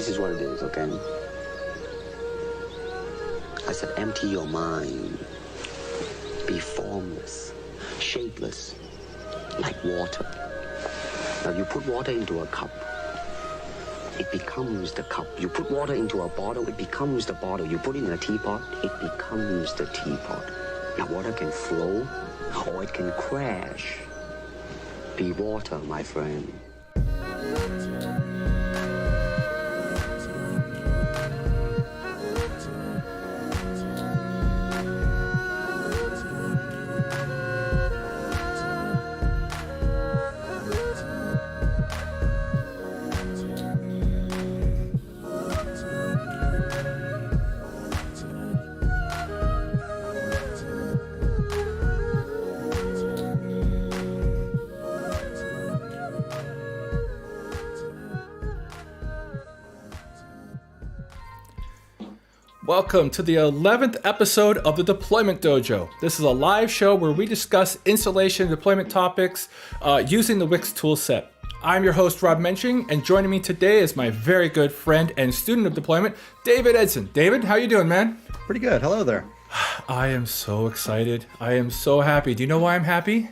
This is what it is, okay? I said empty your mind. Be formless, shapeless, like water. Now you put water into a cup, it becomes the cup. You put water into a bottle, it becomes the bottle. You put it in a teapot, it becomes the teapot. Now water can flow or it can crash. Be water, my friend. Welcome to the 11th episode of the Deployment Dojo. This is a live show where we discuss installation and deployment topics using the WiX Toolset. I'm your host, Rob Mensching, and joining me today is my very good friend and student of deployment, David Edson. David, how you doing, man? Pretty good. Hello there. I am so excited. I am so happy. Do you know why I'm happy?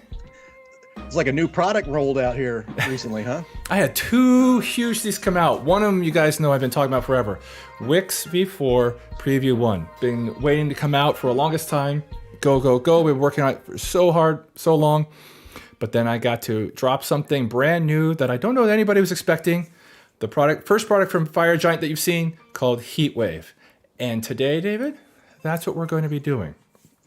It's like a new product rolled out here recently, huh? I had two huge things come out. One of them you guys know I've been talking about forever. WiX V4 Preview 1. Been waiting to come out for the longest time. Go, go, go. We've been working on it for so hard, so long. But then I got to drop something brand new that I don't know that anybody was expecting. The first product from Fire Giant that you've seen called HeatWave. And today, David, that's what we're going to be doing.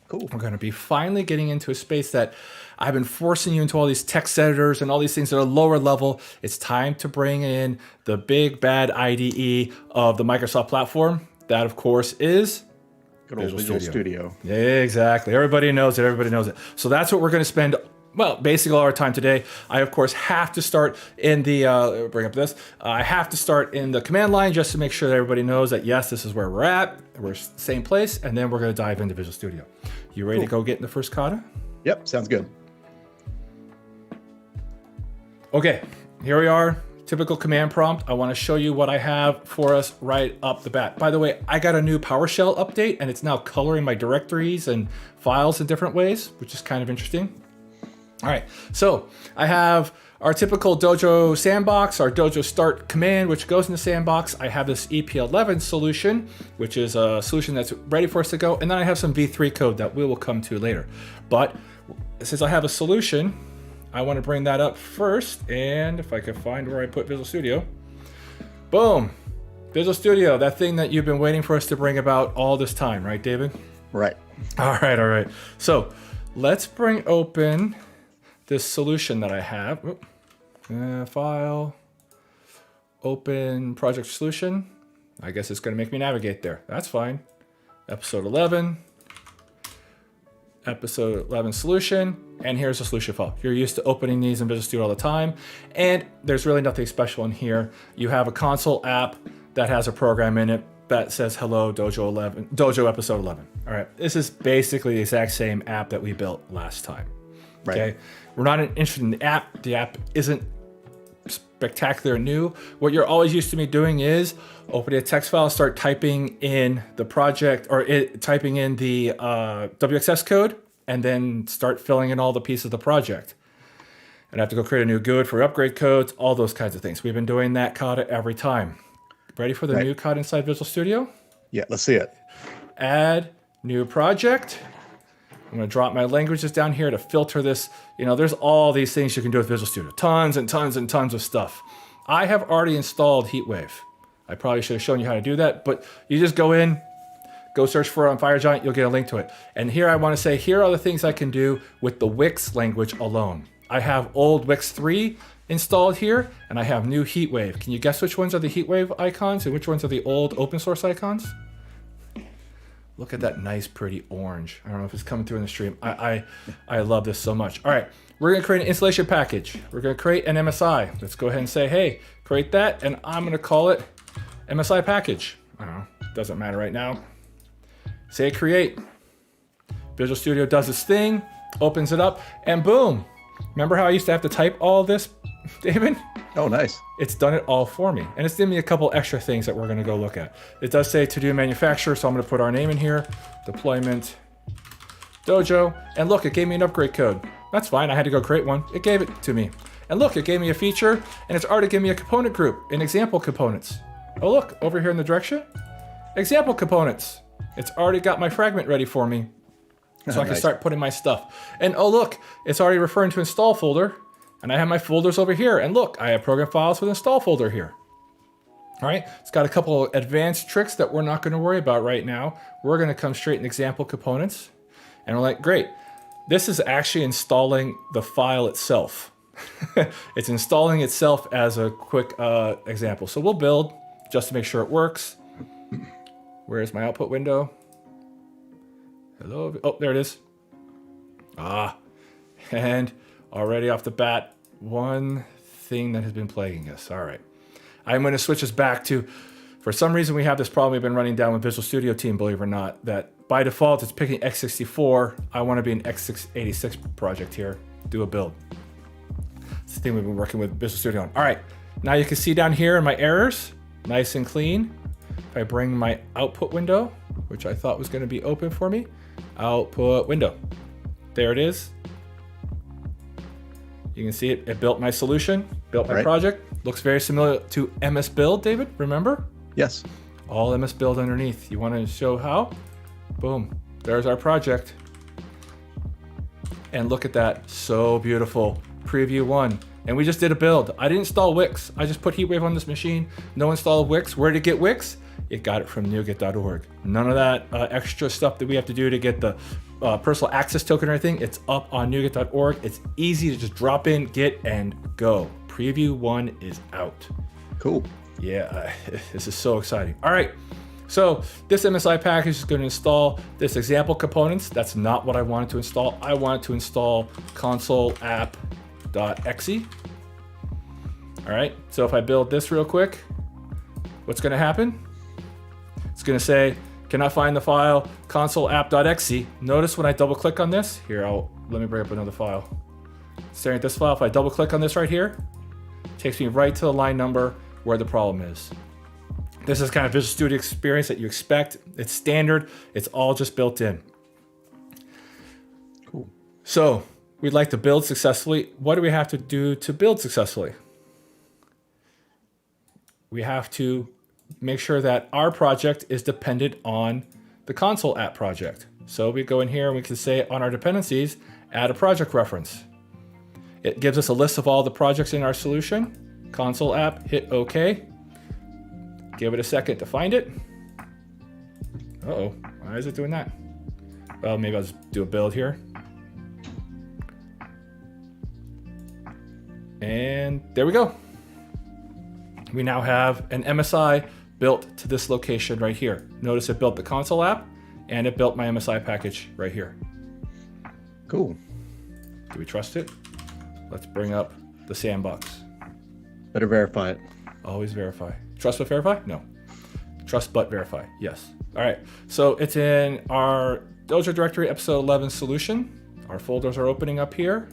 Cool. We're going to be finally getting into a space that I've been forcing you into all these text editors and all these things that are lower level. It's time to bring in the big bad IDE of the Microsoft platform. That, of course, is Good old Visual Studio. Yeah, exactly. Everybody knows it. Everybody knows it. So that's what we're going to spend, well, basically all our time today. I, of course, have to start in the, I have to start in the command line just to make sure that everybody knows that, yes, this is where we're at. We're same place. And then we're going to dive into Visual Studio. You ready to go get in the first kata? Yep, sounds good. Okay, here we are. Typical command prompt. I want to show you what I have for us right up the bat. By the way, I got a new PowerShell update and it's now coloring my directories and files in different ways, which is kind of interesting. All right, so I have our typical Dojo sandbox, our Dojo start command, which goes in the sandbox. I have this EP11 solution, which is a solution that's ready for us to go. And then I have some V3 code that we will come to later. But since I have a solution, I want to bring that up first. And if I can find where I put Visual Studio. Boom. Visual Studio, that thing that you've been waiting for us to bring about all this time, right, David? Right. All right. So let's bring open this solution that I have. File, open project solution. I guess it's going to make me navigate there. That's fine. Episode 11 solution, and here's the solution file. You're used to opening these in Visual Studio all the time, and there's really nothing special in here. You have a console app that has a program in it that says hello Dojo episode 11. All right, this is basically the exact same app that we built last time. Right. Okay, we're not interested in the app. The app isn't spectacular new. What you're always used to me doing is opening a text file, start typing in the project or typing in the WXS code, and then start filling in all the pieces of the project. And I have to go create a new GUID for upgrade codes, all those kinds of things. We've been doing that kata every time. Ready for the new kata inside Visual Studio? Yeah, let's see it. Add new project. I'm going to drop my languages down here to filter this. You know, there's all these things you can do with Visual Studio. Tons and tons and tons of stuff. I have already installed HeatWave. I probably should have shown you how to do that, but you just go in, go search for it on Fire Giant, you'll get a link to it. And here I want to say, here are the things I can do with the WiX language alone. I have old WiX 3 installed here, and I have new HeatWave. Can you guess which ones are the HeatWave icons and which ones are the old open source icons? Look at that nice, pretty orange. I don't know if it's coming through in the stream. I love this so much. All right, we're going to create an installation package. We're going to create an MSI. Let's go ahead and say, hey, create that, and I'm going to call it MSI package. I don't know. Doesn't matter right now. Say create. Visual Studio does its thing, opens it up, and boom. Remember how I used to have to type all this David. Oh, nice. It's done it all for me. And it's given me a couple extra things that we're going to go look at. It does say to do manufacturer, so I'm going to put our name in here. Deployment Dojo. And look, it gave me an upgrade code. That's fine. I had to go create one. It gave it to me. And look, it gave me a feature, and it's already given me a component group in example components. Oh, look, over here in the direction. Example components. It's already got my fragment ready for me. So I can start putting my stuff. And oh, look, it's already referring to install folder. And I have my folders over here. And look, I have program files with install folder here. All right, it's got a couple of advanced tricks that we're not going to worry about right now. We're going to come straight in example components. And we're like, great. This is actually installing the file itself. It's installing itself as a quick example. So we'll build just to make sure it works. Where's my output window? Hello. Oh, there it is. And already off the bat, one thing that has been plaguing us. All right. I'm going to switch us back to, for some reason we have this problem we've been running down with Visual Studio Team, believe it or not, that by default it's picking x64. I want to be an x86 project here. Do a build. It's the thing we've been working with Visual Studio on. All right. Now you can see down here in my errors, nice and clean. If I bring my output window, which I thought was going to be open for me, output window. There it is. You can see it built my solution, built my project. Looks very similar to MS Build, David, remember? Yes. All MS Build underneath. You want to show how? Boom, there's our project. And look at that, so beautiful. Preview 1. And we just did a build. I didn't install WiX. I just put HeatWave on this machine. No install WiX. Where to get WiX? It got it from NuGet.org. None of that extra stuff that we have to do to get the personal access token or anything. It's up on NuGet.org. It's easy to just drop in, get, and go. Preview 1 is out. Cool. Yeah, this is so exciting. All right, so this MSI package is going to install this example components. That's not what I wanted to install. I wanted to install console app.exe. All right, so if I build this real quick, what's going to happen? It's going to say, cannot find the file console app.exe. Notice when I double click on this, here, let me bring up another file. Staring at this file, if I double click on this right here, it takes me right to the line number where the problem is. This is kind of Visual Studio experience that you expect. It's standard. It's all just built in. Cool. So we'd like to build successfully. What do we have to do to build successfully? We have to make sure that our project is dependent on the console app project. So we go in here and we can say on our dependencies, add a project reference. It gives us a list of all the projects in our solution. Console app, hit OK. Give it a second to find it. Uh-oh, why is it doing that? Well, maybe I'll just do a build here. And there we go. We now have an MSI built to this location right here. Notice it built the console app and it built my MSI package right here. Cool. Do we trust it? Let's bring up the sandbox. Better verify it. Always verify. Trust but verify? No. Trust but verify. Yes. All right. So it's in our Dojo directory episode 11 solution. Our folders are opening up here.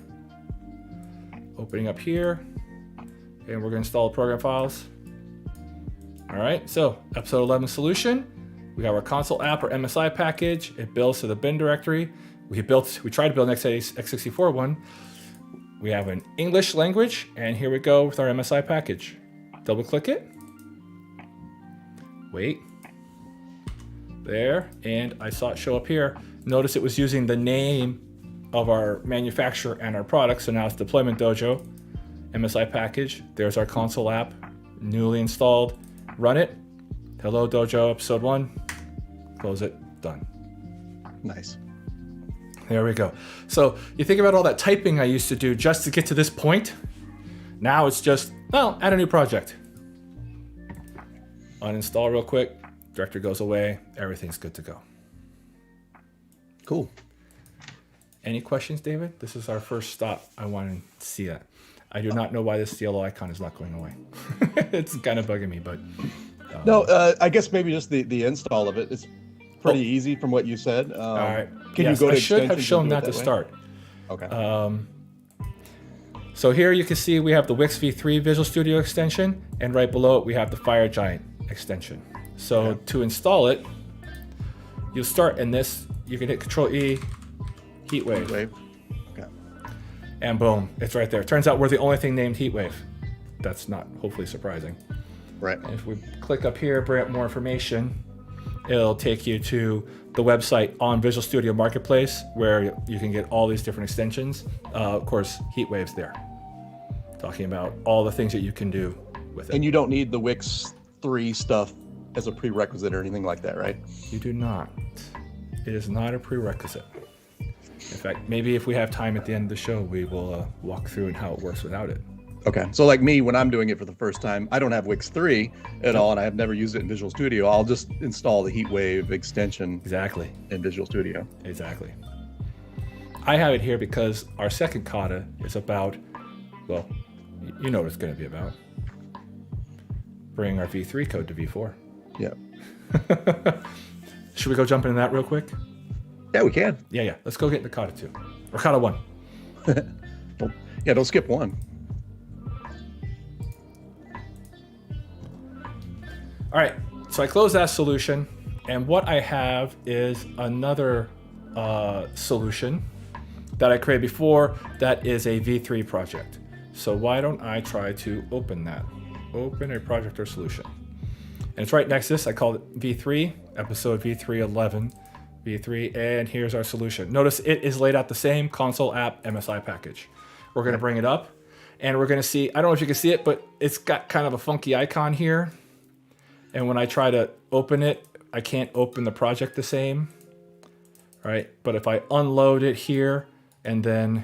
Opening up here. And we're going to install the program files. All right. So episode 11 solution. We have our console app or MSI package. It builds to the bin directory. We tried to build an x64 one. We have an English language, and here we go with our MSI package. Double click it. Wait. There, and I saw it show up here. Notice it was using the name of our manufacturer and our product, so now it's Deployment Dojo, MSI package. There's our console app, newly installed. Run it. Hello Dojo, episode 1. Close it, done. Nice. There we go. So you think about all that typing I used to do just to get to this point. Now it's just, well, add a new project. Uninstall real quick. Directory goes away. Everything's good to go. Cool. Any questions, David? This is our first stop. I want to see that. I do not know why this yellow icon is not going away. It's kind of bugging me, but... No, I guess maybe just the install of it. It's pretty easy from what you said. All right. Can you go to I should have extensions shown and do it that to way? start. Okay. So here you can see we have the WiX V3 Visual Studio extension, and right below it we have the Fire Giant extension. So to install it, you'll start in this. You can hit Control E, HeatWave. Okay. And boom, it's right there. Turns out we're the only thing named HeatWave. That's not hopefully surprising. Right. And if we click up here, bring up more information, it'll take you to the website on Visual Studio Marketplace where you can get all these different extensions. Of course, HeatWave's there. Talking about all the things that you can do with it. And you don't need the WiX 3 stuff as a prerequisite or anything like that, right? You do not. It is not a prerequisite. In fact, maybe if we have time at the end of the show, we will walk through and how it works without it. Okay. So like me, when I'm doing it for the first time, I don't have WiX 3 at all, and I have never used it in Visual Studio. I'll just install the HeatWave extension Exactly. in Visual Studio. Exactly. I have it here because our second kata is about, well, you know what it's going to be about. Bring our V3 code to V4. Yeah. Should we go jump into that real quick? Yeah, we can. Yeah. Let's go get into kata 2. Or kata 1. Don't skip one. All right, so I close that solution, and what I have is another solution that I created before that is a V3 project. So why don't I try to open that? Open a project or solution. And it's right next to this. I call it V3, episode V311, V3, and here's our solution. Notice it is laid out the same console app MSI package. We're going to bring it up, and we're going to see, I don't know if you can see it, but it's got kind of a funky icon here. And when I try to open it, I can't open the project the same, right? But if I unload it here and then,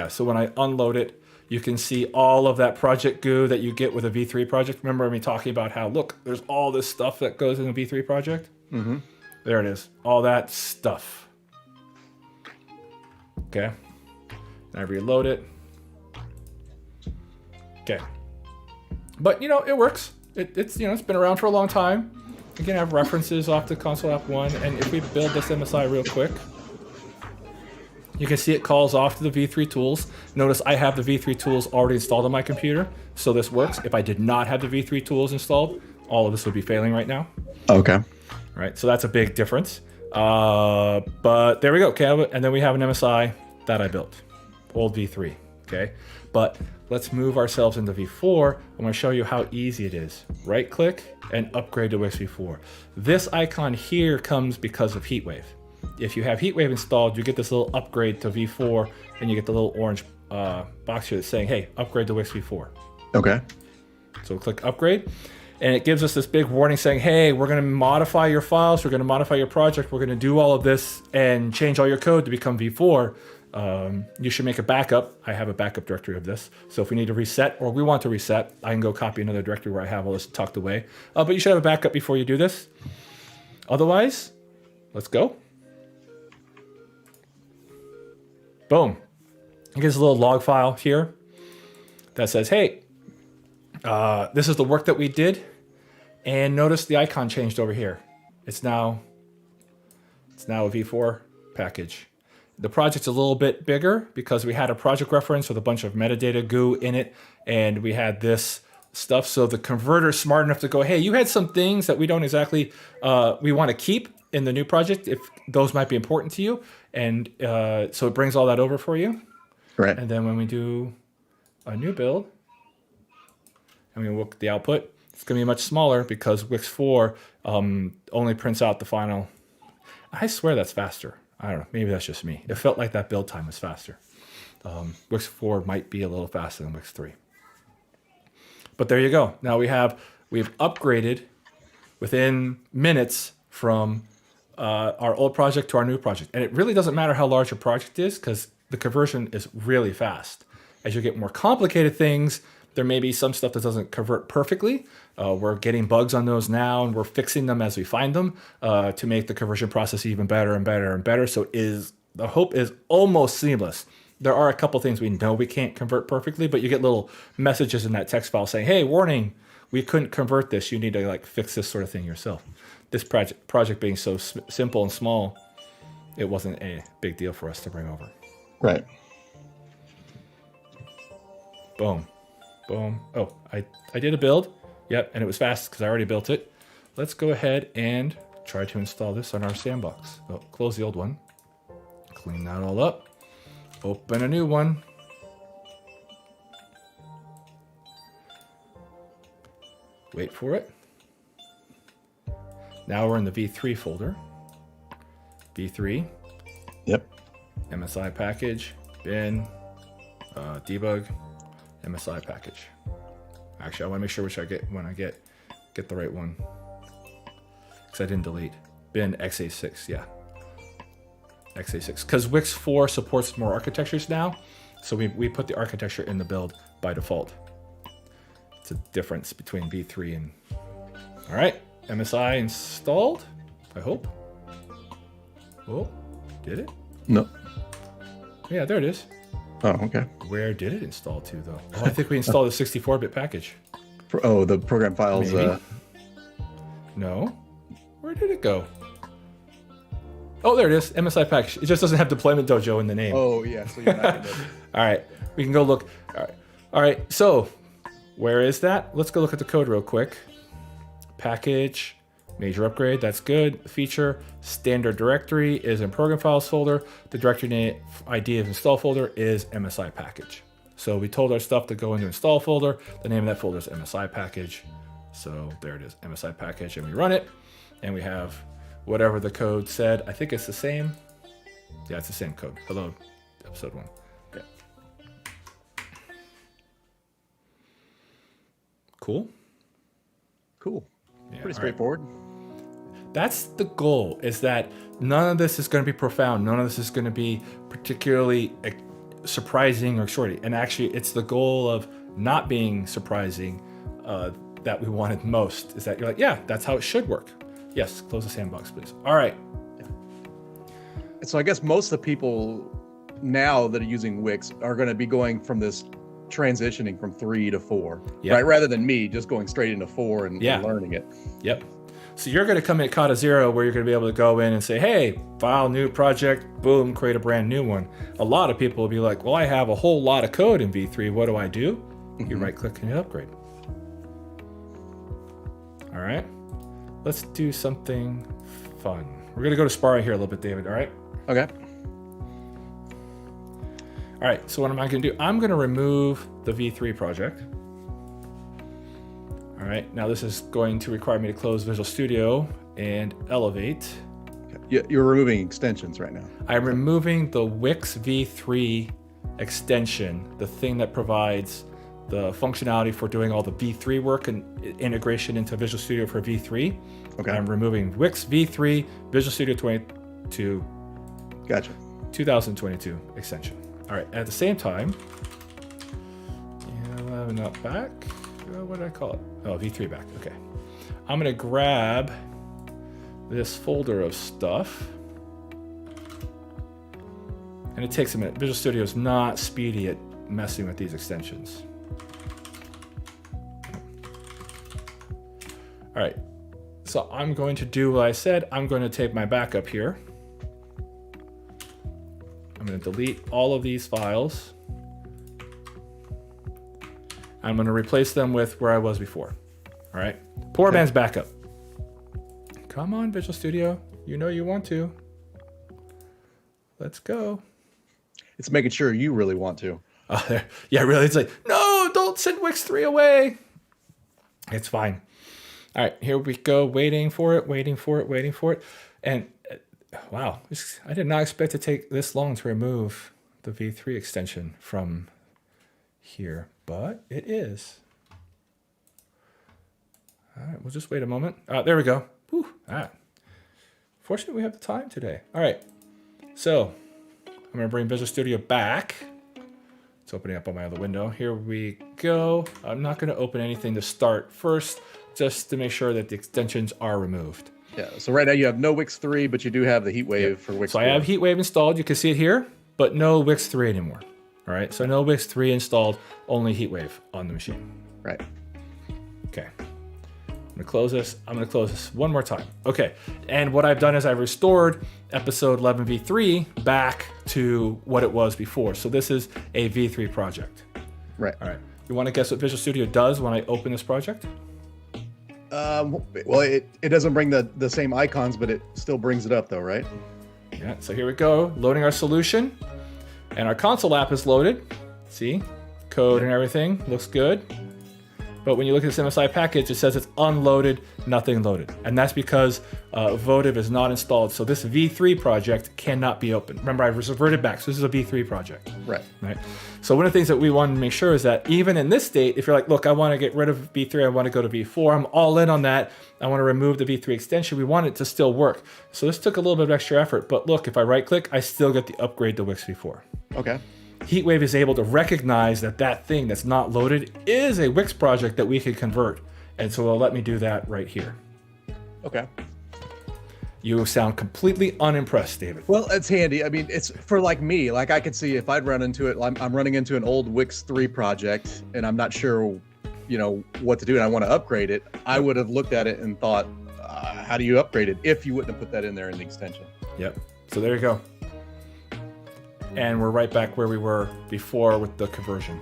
so when I unload it, you can see all of that project goo that you get with a V3 project. Remember me talking about how, look, there's all this stuff that goes in a V3 project? Mm-hmm. There it is, all that stuff. Okay, and I reload it. Okay, but it works. It's been around for a long time. You can have references off the console app 1, and if we build this MSI real quick, you can see it calls off to the V3 tools. Notice I have the V3 tools already installed on my computer, so this works. If I did not have the V3 tools installed, all of this would be failing right now. Okay. Right, so that's a big difference. But there we go. Okay, and then we have an MSI that I built, old V3. Okay, but let's move ourselves into V4. I'm going to show you how easy it is. Right click and upgrade to WiX V4. This icon here comes because of HeatWave. If you have HeatWave installed, you get this little upgrade to V4, and you get the little orange box here that's saying, hey, upgrade to WiX V4. Okay. So click upgrade, and it gives us this big warning saying, hey, we're going to modify your files, we're going to modify your project, we're going to do all of this and change all your code to become V4. You should make a backup. I have a backup directory of this. So if we need to reset or we want to reset, I can go copy another directory where I have all this tucked away. But you should have a backup before you do this. Otherwise, let's go. Boom. It gives a little log file here that says, hey, this is the work that we did. And notice the icon changed over here. It's now a V4 package. The project's a little bit bigger because we had a project reference with a bunch of metadata goo in it, and we had this stuff. So the converter's smart enough to go, hey, you had some things that we don't exactly, we want to keep in the new project if those might be important to you. And so it brings all that over for you. Right. And then when we do a new build, and we look at the output, it's going to be much smaller because WiX 4 only prints out the final. I swear that's faster. I don't know. Maybe that's just me. It felt like that build time was faster. WiX 4 might be a little faster than WiX 3. But there you go. Now we've upgraded within minutes from our old project to our new project. And it really doesn't matter how large your project is because the conversion is really fast. As you get more complicated things, there may be some stuff that doesn't convert perfectly. We're getting bugs on those now, and we're fixing them as we find them to make the conversion process even better and better and better. So the hope is almost seamless. There are a couple things we know we can't convert perfectly, but you get little messages in that text file saying, hey, warning, we couldn't convert this. You need to fix this sort of thing yourself. This project being so simple and small, it wasn't a big deal for us to bring over. Right. Boom. Boom. Oh, I did a build. Yep, and it was fast because I already built it. Let's go ahead and try to install this on our sandbox. Oh, close the old one. Clean that all up. Open a new one. Wait for it. Now we're in the V3 folder. V3. Yep. MSI package, bin, debug, MSI package. Actually, I want to make sure which I get when I get the right one. Because I didn't delete. Bin x86, yeah. x86. Because WiX 4 supports more architectures now. So we put the architecture in the build by default. It's a difference between V3 and... All right, MSI installed, I hope. Oh, did it? No. Yeah, there it is. Oh, okay. Where did it install to, though? Oh, I think we installed a 64-bit package. Oh, the program files. No. Where did it go? Oh, there it is. MSI package. It just doesn't have Deployment Dojo in the name. Oh, yeah. So you're not gonna... All right. We can go look. All right. All right. So where is that? Let's go look at the code real quick. Package. Major upgrade, that's good. Feature, standard directory is in program files folder. The directory ID of install folder is MSI package. So we told our stuff to go into install folder. The name of that folder is MSI package. So there it is, MSI package, and we run it. And we have whatever the code said. I think it's the same. Yeah, it's the same code. Hello, episode 1. Okay. Cool. Cool. Yeah, pretty straightforward. Right. That's the goal, is that none of this is going to be profound. None of this is going to be particularly surprising or shorty. And actually, it's the goal of not being surprising that we wanted most, is that you're like, yeah, that's how it should work. Yes, close the sandbox, please. All right. Yeah. So I guess most of the people now that are using WiX are going to be going from this transitioning from 3 to 4, yep. Right? Rather than me just going straight into 4 and learning it. Yep. So you're going to come in at kata 0 where you're going to be able to go in and say, hey, file new project, boom, create a brand new one. A lot of people will be like, well, I have a whole lot of code in V3. What do I do? Mm-hmm. You right click and hit upgrade. All right. Let's do something fun. We're going to go to sparring here a little bit, David. All right. Okay. All right. So what am I going to do? I'm going to remove the V3 project. All right, now this is going to require me to close Visual Studio and Elevate. Yeah, you're removing extensions right now. I'm removing the WiX V3 extension, the thing that provides the functionality for doing all the V3 work and integration into Visual Studio for V3. Okay. I'm removing WiX V3 Visual Studio 22. Gotcha. 2022 extension. All right, at the same time, 11 up back. What did I call it? Oh, V3 back. Okay. I'm going to grab this folder of stuff. And it takes a minute. Visual Studio is not speedy at messing with these extensions. All right. So I'm going to do what I said. I'm going to take my backup here. I'm going to delete all of these files. I'm going to replace them with where I was before. All right. Poor man's backup. Come on, Visual Studio. You know you want to. Let's go. It's making sure you really want to. Yeah, really. It's like, no, don't send WiX 3 away. It's fine. All right, here we go. Waiting for it, waiting for it, waiting for it. And wow, I did not expect to take this long to remove the V3 extension from here, but it is. All right, we'll just wait a moment. There we go. Whew, all right. Fortunately, we have the time today. All right, so I'm going to bring Visual Studio back. It's opening up on my other window. Here we go. I'm not going to open anything to start first, just to make sure that the extensions are removed. Yeah, so right now you have no WiX 3, but you do have the HeatWave for WiX 4. So I have HeatWave installed. You can see it here, but no WiX 3 anymore. All right, so no WiX 3 installed, only HeatWave on the machine. Right. Okay. I'm gonna close this. I'm gonna close this one more time. Okay, and what I've done is I've restored episode 11 V3 back to what it was before. So this is a V3 project. Right. All right. You want to guess what Visual Studio does when I open this project? Well, it doesn't bring the same icons, but it still brings it up though, right? Yeah, so here we go, loading our solution. And our console app is loaded. See, code and everything looks good. But when you look at this MSI package, it says it's unloaded, nothing loaded. And that's because Votive is not installed. So this V3 project cannot be opened. Remember, I reverted back. So this is a V3 project. Right. So one of the things that we wanted to make sure is that even in this state, if you're like, look, I want to get rid of V3, I want to go to V4, I'm all in on that. I want to remove the V3 extension. We want it to still work. So this took a little bit of extra effort. But look, if I right click, I still get the upgrade to WiX V4. Okay. HeatWave is able to recognize that that thing that's not loaded is a WiX project that we could convert. And so it'll let me do that right here. Okay. You sound completely unimpressed, David. Well, it's handy. I mean, it's for like me, like I could see if I'd run into it, I'm running into an old WiX 3 project and I'm not sure, what to do and I want to upgrade it. I would have looked at it and thought, how do you upgrade it if you wouldn't have put that in there in the extension? Yep. So there you go. And we're right back where we were before with the conversion.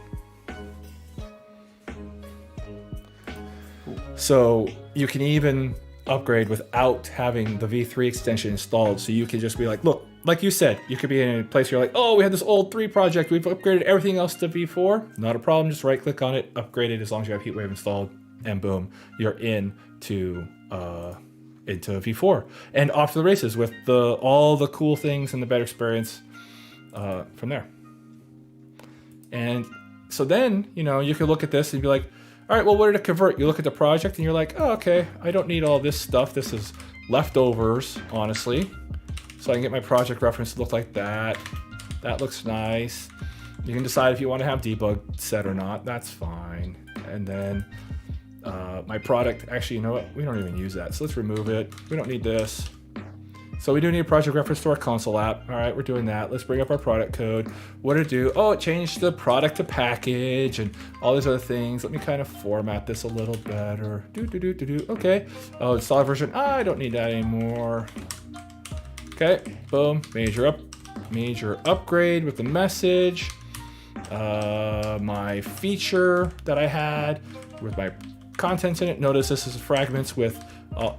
So you can even upgrade without having the V3 extension installed. So you can just be like, look, like you said, you could be in a place where you're like, oh, we had this old 3 project. We've upgraded everything else to V4. Not a problem. Just right click on it, upgrade it as long as you have HeatWave installed, and boom, you're into V4 and off to the races with all the cool things and the better experience from there. And so then, you can look at this and be like, all right, well, what did it convert? You look at the project and you're like, oh, okay, I don't need all this stuff. This is leftovers, honestly. So I can get my project reference to look like that. That looks nice. You can decide if you want to have debug set or not. That's fine. And then my product, actually, you know what? We don't even use that. So let's remove it. We don't need this. So we do need a project reference to our console app. All right, we're doing that. Let's bring up our product code. What did it do? Oh, it changed the product to package and all these other things. Let me kind of format this a little better. Okay. Oh, install version. I don't need that anymore. Okay, boom. Major upgrade with the message. My feature that I had with my contents in it. Notice this is fragments with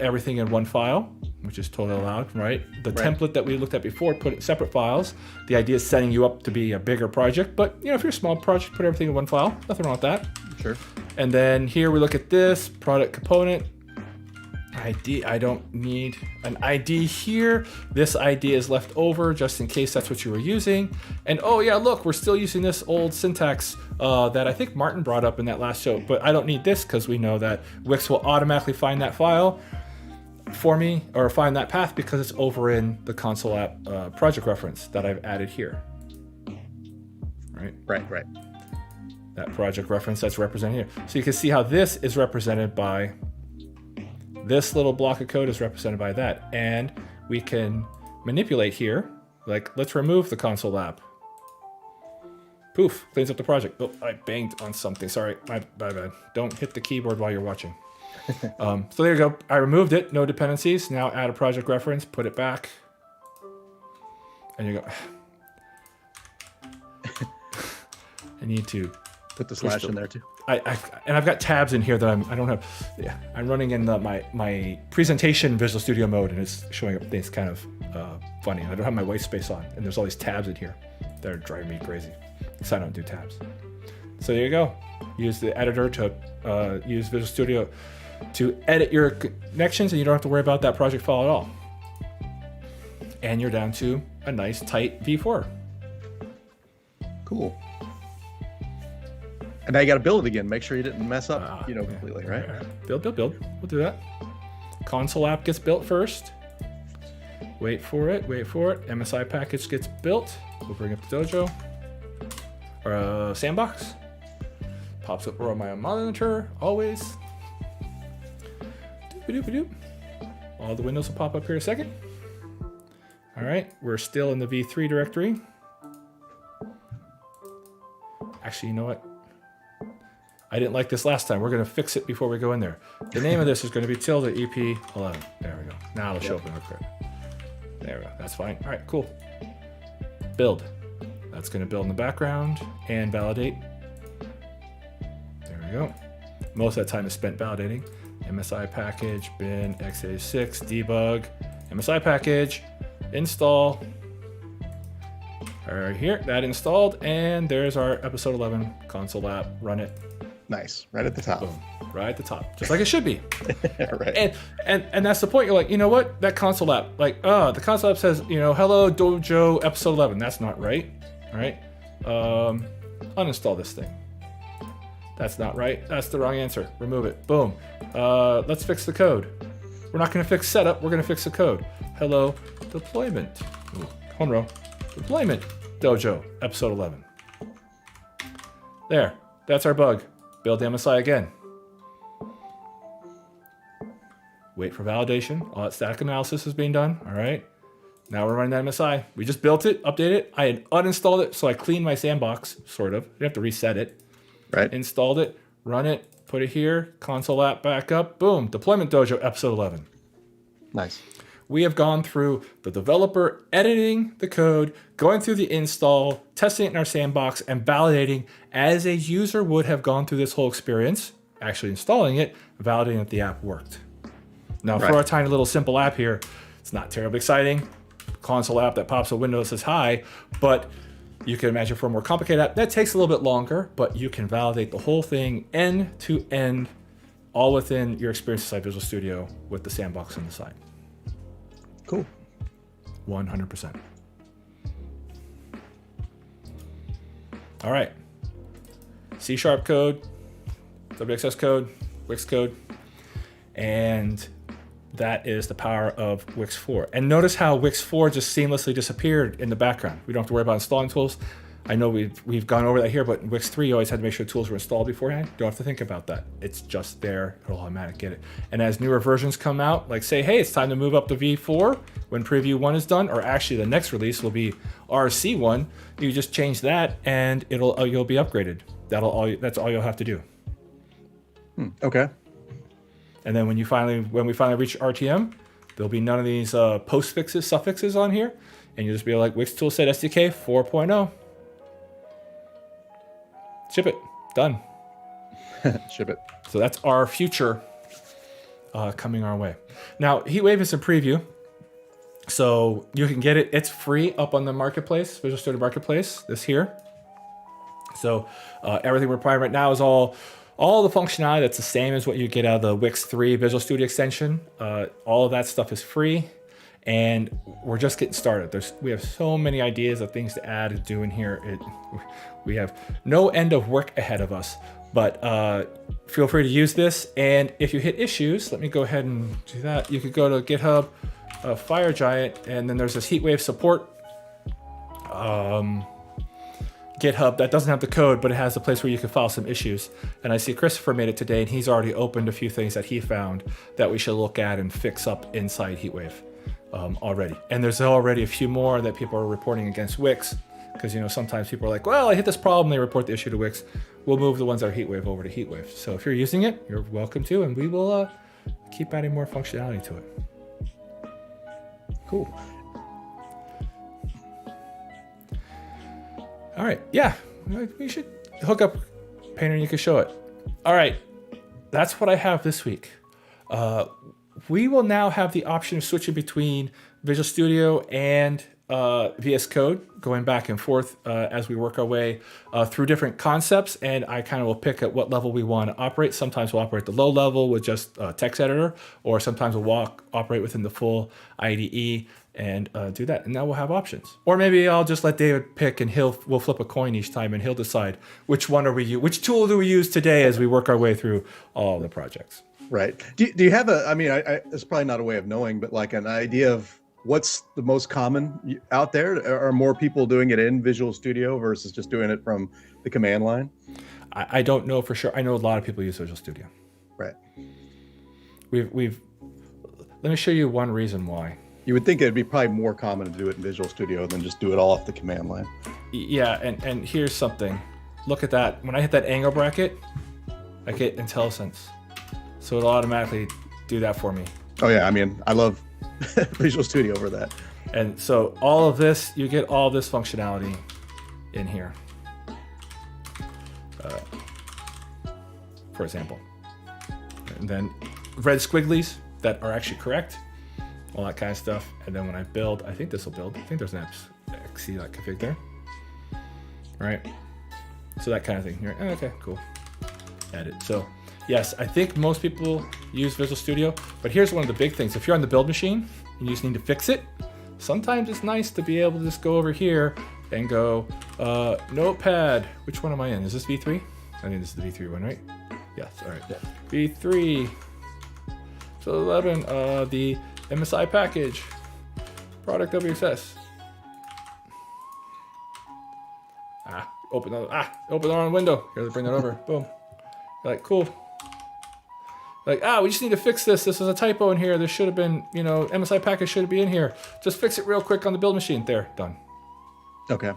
everything in one file, which is totally allowed, right? The template that we looked at before, put it in separate files. The idea is setting you up to be a bigger project, but if you're a small project, put everything in one file. Nothing wrong with that. Sure. And then here we look at this product component. ID, I don't need an ID here. This ID is left over just in case that's what you were using. And oh yeah, look, we're still using this old syntax that I think Martin brought up in that last show, but I don't need this because we know that WiX will automatically find that file for me, or find that path because it's over in the console app project reference that I've added here. Right. That project reference that's represented here. So you can see how this is represented by this little block of code is represented by that. And we can manipulate here. Like, let's remove the console app. Poof, cleans up the project. Oh, I banged on something. Sorry, my bad. Don't hit the keyboard while you're watching. So there you go. I removed it, no dependencies. Now add a project reference, put it back. And you go. I need to put the slash in there too. And I've got tabs in here that I'm running in my presentation Visual Studio mode, and it's showing up things kind of funny. I don't have my white space on, and there's all these tabs in here that are driving me crazy. So I don't do tabs. So there you go. Use the editor to use Visual Studio to edit your connections, and you don't have to worry about that project file at all. And you're down to a nice tight V4. Cool. And now you got to build it again. Make sure you didn't mess up, completely, right? Build. We'll do that. Console app gets built first. Wait for it. MSI package gets built. We'll bring up the Dojo. Or sandbox. Pops up on my monitor, always. Doop-a-doop-a-doop. All the windows will pop up here in a second. All right, we're still in the V3 directory. Actually, you know what? I didn't like this last time. We're going to fix it before we go in there. The name of this is going to be tilde EP11. There we go. Now it'll show up in the credit. There we go. That's fine. All right, cool. Build. That's going to build in the background and validate. go. Most of that time is spent validating. MSI package, bin, x86, debug, MSI package, install. Right here, that installed, and there's our episode 11 console app. Run it. Nice, right at the top. Boom. Right at the top, just like it should be. Right. And that's the point. You're like, you know what? That console app, like, the console app says, hello Dojo episode 11. That's not right. All right. Uninstall this thing. That's not right. That's the wrong answer. Remove it. Boom. Let's fix the code. We're not going to fix setup. We're going to fix the code. Hello deployment. Ooh, home row. Deployment Dojo episode 11. There. That's our bug. Build the MSI again. Wait for validation. All that static analysis is being done. All right. Now we're running that MSI. We just built it, updated it. I had uninstalled it, so I cleaned my sandbox, sort of. You have to reset it. Right. Installed it, run it, put it here, console app back up. Boom. Deployment Dojo episode 11. Nice. We have gone through the developer editing the code, going through the install, testing it in our sandbox, and validating as a user would have gone through this whole experience, actually installing it, validating that the app worked. Now, for our tiny little simple app here, it's not terribly exciting. Console app that pops a window that says hi, but you can imagine for a more complicated app, that takes a little bit longer, but you can validate the whole thing end to end, all within your experience inside Visual Studio with the sandbox on the side. Cool. 100%. All right. C# code, WXS code, WiX code, and that is the power of WiX 4. And notice how WiX 4 just seamlessly disappeared in the background. We don't have to worry about installing tools. I know we've gone over that here, but in WiX 3, you always had to make sure tools were installed beforehand. Don't have to think about that. It's just there. It'll automatically get it. And as newer versions come out, like say, hey, it's time to move up to V4 when preview 1 is done, or actually the next release will be RC1, you just change that and you'll be upgraded. That's all you'll have to do. Okay. And then when we finally reach RTM, there'll be none of these postfixes, suffixes on here, and you'll just be like WiX Toolset SDK 4.0. Ship it. Done. Ship it. So that's our future coming our way. Now, HeatWave is a preview, so you can get it. It's free up on the marketplace, Visual Studio Marketplace, this here. So everything we're applying right now is all the functionality that's the same as what you get out of the WiX 3 Visual Studio extension. All of that stuff is free, and we're just getting started. We have so many ideas of things to add and do in here. We have no end of work ahead of us, but feel free to use this. And if you hit issues, let me go ahead and do that. You could go to GitHub, Fire Giant, and then there's this HeatWave support GitHub that doesn't have the code, but it has a place where you can file some issues. And I see Christopher made it today, and he's already opened a few things that he found that we should look at and fix up inside HeatWave already. And there's already a few more that people are reporting against WiX, because sometimes people are like, well, I hit this problem, they report the issue to WiX. We'll move the ones that are HeatWave over to HeatWave. So if you're using it, you're welcome to, and we will keep adding more functionality to it. Cool. All right, yeah, we should hook up Painter and you can show it. All right, that's what I have this week. We will now have the option of switching between Visual Studio and VS Code, going back and forth as we work our way through different concepts, and I kind of will pick at what level we want to operate. Sometimes we'll operate the low level with just text editor, or sometimes we'll operate within the full IDE and do that, and now we'll have options. Or maybe I'll just let David pick, and we'll flip a coin each time, and he'll decide which which tool do we use today as we work our way through all the projects. Right. Do you have it's probably not a way of knowing, but like an idea of what's the most common out there? Are more people doing it in Visual Studio versus just doing it from the command line? I don't know for sure. I know a lot of people use Visual Studio. Right. Let me show you one reason why. You would think it'd be probably more common to do it in Visual Studio than just do it all off the command line. Yeah, and here's something. Look at that. When I hit that angle bracket, I get IntelliSense. So it'll automatically do that for me. Oh yeah, I love Visual Studio for that. And so all of this, you get all this functionality in here. for example. And then red squigglies that are actually correct, all that kind of stuff. And then when I build, I think this will build. I think there's an XC like config there. All right. So that kind of thing here. Oh, okay, cool. Edit. So yes, I think most people use Visual Studio, but here's one of the big things. If you're on the build machine and you just need to fix it, sometimes it's nice to be able to just go over here and go, Notepad. Which one am I in? Is this V3? I think this is the V3 one, right? Yes, all right. Yeah. V3. So 11, the MSI package, product WXS. Open the wrong window. Here, let's bring that over. Boom. You're like, cool. Like, we just need to fix this. This is a typo in here. There should have been, MSI package should be in here. Just fix it real quick on the build machine. There, done. Okay.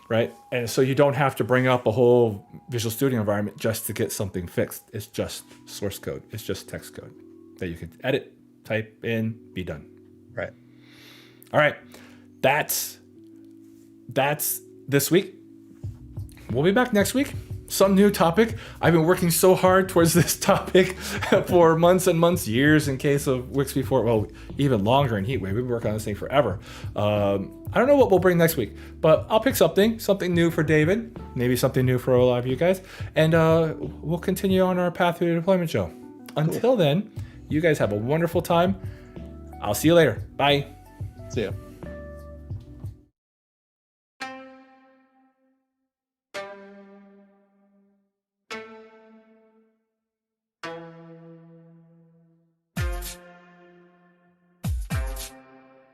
Right? And so you don't have to bring up a whole Visual Studio environment just to get something fixed. It's just source code. It's just text code that you can edit, type in, be done. Right. All right. That's this week. We'll be back next week. Some new topic. I've been working so hard towards this topic for months and months, years in case of WiX before. Well, even longer in HeatWave. We've been working on this thing forever. I don't know what we'll bring next week, but I'll pick something new for David, maybe something new for a lot of you guys, and we'll continue on our path through the deployment show. Until then, you guys have a wonderful time. I'll see you later. Bye. See ya.